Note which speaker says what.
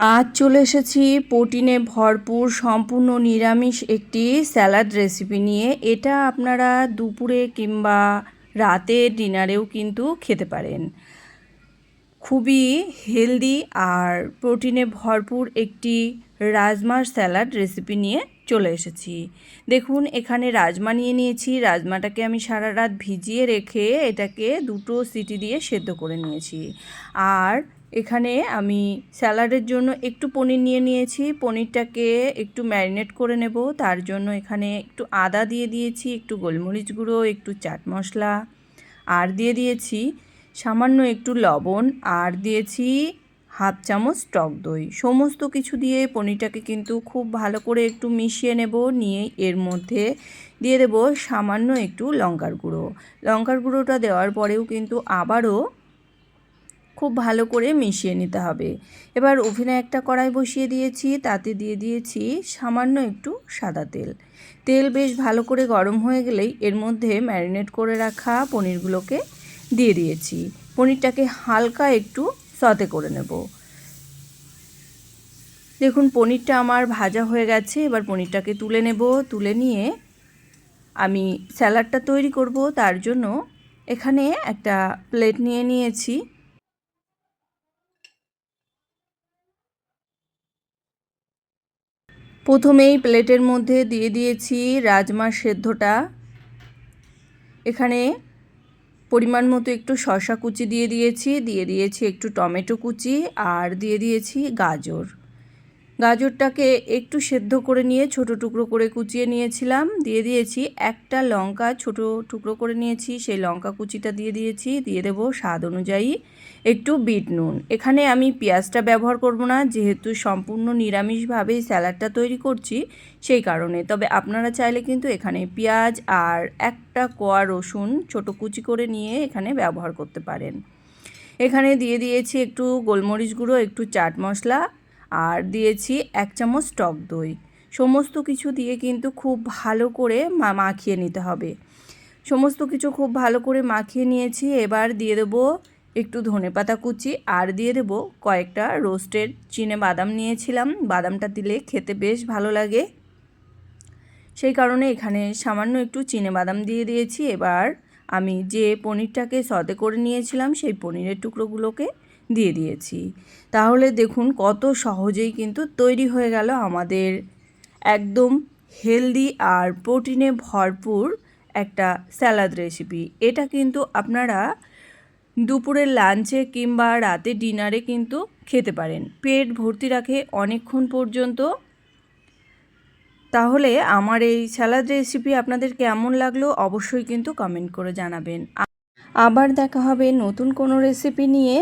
Speaker 1: আজ চলে এসেছি প্রোটিনে ভরপুর সম্পূর্ণ নিরামিষ একটি স্যালাড রেসিপি নিয়ে। এটা আপনারা দুপুরে কিংবা রাতে ডিনারেও কিন্তু খেতে পারেন। খুবই হেলদি আর প্রোটিনে ভরপুর একটি রাজমার স্যালাড রেসিপি নিয়ে চলে এসেছি। দেখুন, এখানে রাজমা নিয়ে নিয়েছি। রাজমাটাকে আমি সারা রাত ভিজিয়ে রেখে এটাকে 2 সিটি দিয়ে সেদ্ধ করে নিয়েছি। আর এখানে আমি স্যালাডের জন্য একটু পনির নিয়ে নিয়েছি। পনিরটাকে একটু ম্যারিনেট করে নেব। তার জন্য এখানে একটু আদা দিয়ে দিয়েছি, একটু গোলমরিচ গুঁড়ো, একটু চাট মশলা, আর দিয়ে দিয়েছি সামান্য একটু লবণ, আর দিয়েছি হাফ চামচ টক দই। সমস্ত কিছু দিয়ে পনিরটাকে কিন্তু খুব ভালো করে একটু মিশিয়ে নেব। নিয়ে এর মধ্যে দিয়ে দেব সামান্য একটু লঙ্কার গুঁড়ো। লঙ্কার গুঁড়োটা দেওয়ার পরেও কিন্তু আবারও খুব ভালো করে মিশিয়ে নিতে হবে। এবার ওভেনে একটা কড়াই বসিয়ে দিয়েছি, তাতে দিয়ে দিয়েছি সামান্য একটু সাদা তেল। তেল বেশ ভালো করে গরম হয়ে গেলেই এর মধ্যে ম্যারিনেট করে রাখা পনিরগুলোকে দিয়ে দিয়েছি। পনিরটাকে হালকা একটু সতে করে নেব। দেখুন, পনিরটা আমার ভাজা হয়ে গেছে। এবার পনিরটাকে তুলে নেব। তুলে নিয়ে আমি স্যালাডটা তৈরি করব। তার জন্য এখানে একটা প্লেট নিয়ে নিয়েছি। প্রথমেই প্লেটের মধ্যে দিয়ে দিয়েছি রাজমার সেদ্ধটা। এখানে পরিমাণ মতো একটু শসা কুচি দিয়ে দিয়েছি একটু টমেটো কুচি, আর দিয়ে দিয়েছি গাজর। গাজরটাকে একটু সেদ্ধ করে নিয়ে ছোট টুকরো করে কুচিয়ে নিয়েছিলাম। দিয়ে দিয়েছি একটা লঙ্কা ছোট টুকরো করে নিয়েছি, সেই লঙ্কা কুচিটা দিয়ে দিয়েছি। দিয়ে দেব স্বাদ অনুযায়ী একটু বিট নুন। এখানে আমি পেঁয়াজটা ব্যবহার করব না, যেহেতু সম্পূর্ণ নিরামিষভাবেই স্যালাডটা তৈরি করছি সেই কারণে। তবে আপনারা চাইলে কিন্তু এখানে পেঁয়াজ আর একটা কোয়া রসুন ছোট কুচি করে নিয়ে এখানে ব্যবহার করতে পারেন। এখানে দিয়ে দিয়েছি একটু গোলমরিচ গুঁড়ো, একটু চাট মশলা, আর দিয়েছি 1 চামচ টক দই। সমস্ত কিছু দিয়ে কিন্তু খুব ভালো করে মাখিয়ে নিতে হবে। সমস্ত কিছু খুব ভালো করে মাখিয়ে নিয়েছি। এবার দিয়ে দেবো একটু ধনেপাতা কুচি, আর দিয়ে দেবো কয়েকটা রোস্টেড চিনে বাদাম নিয়েছিলাম। বাদামটা দিলে খেতে বেশ ভালো লাগে, সেই কারণে এখানে সামান্য একটু চিনে বাদাম দিয়ে দিয়েছি। এবার আমি যে পনিরটাকে সতে করে নিয়েছিলাম সেই পনিরের টুকরোগুলোকে দিয়ে দিয়েছি। তাহলে দেখুন কত সহজেই কিন্তু তৈরি হয়ে গেল আমাদের একদম হেলদি আর প্রোটিনে ভরপুর একটা স্যালাড রেসিপি। এটা কিন্তু আপনারা দুপুরের লাঞ্চে কিংবা রাতে ডিনারে কিন্তু খেতে পারেন। পেট ভর্তি রাখে অনেকক্ষণ পর্যন্ত। তাহলে আমার এই স্যালাড রেসিপি আপনাদের কেমন লাগলো অবশ্যই কিন্তু কমেন্ট করে জানাবেন। আবার দেখা হবে নতুন কোনো রেসিপি নিয়ে।